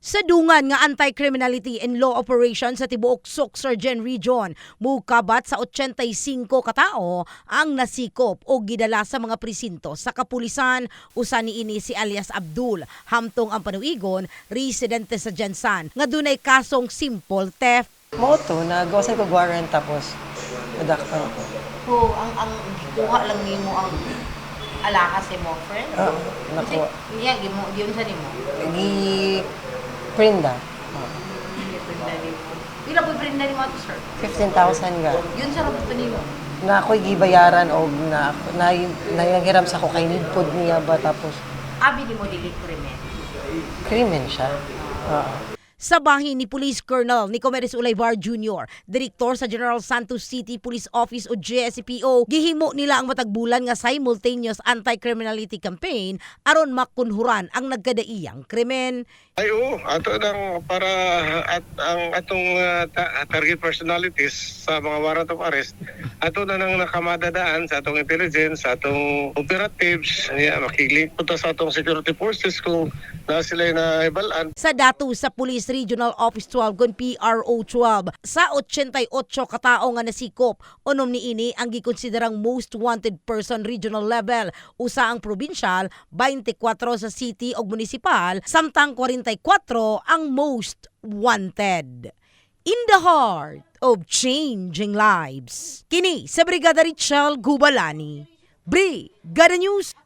Sa dungan nga Anti-Criminality and Law Operations sa tibuok Sorsogon Region, mukabat sa 85 katao ang nasikop o gidala sa mga presinto sa kapulisan. Usa niini si alias Abdul, hamtong ang panuigon, residente sa Jansan, nga dunay kasong simple theft. Moto, nagawasan ko warrant tapos nadakpan ko. So, ang gikuha lang nimo ang alakas mo, friend? Nakuha. Iya, giyon sa nimo. Prinda. Pila po prinda nimo ato, sir? 15,000 ga. Yun sa rabot nimo. Na ako'y gibayaran o nanghiram sa ko kay nidpod niya ba tapos Abi nimo dili krimen. krimen siya. Sa bahin ni Police Colonel Nicomedes Ulaybar Jr., Direktor sa General Santos City Police Office o GSPO, gihimo nila ang matagbulan nga simultaneous anti-criminality campaign aron makunhuran ang nagkadaiyang krimen. Ay oo, ato nang para at ang atong target personalities sa mga warrant of arrest, ato na nang nakamadadaan sa atong intelligence, sa atong operatives, makilink punta sa atong security forces kung na sila na ibalaan. Sa dato sa Police Regional Office 12 gun PRO 12, sa 88 katao nga nasikop, unom niini ang gikonsiderang most wanted person regional level, usa ang provincial, 24 sa city o municipal, samtang 44 ang most wanted. In the heart of changing lives. Kini sa Brigada Richelle Gubalani. Brigada News.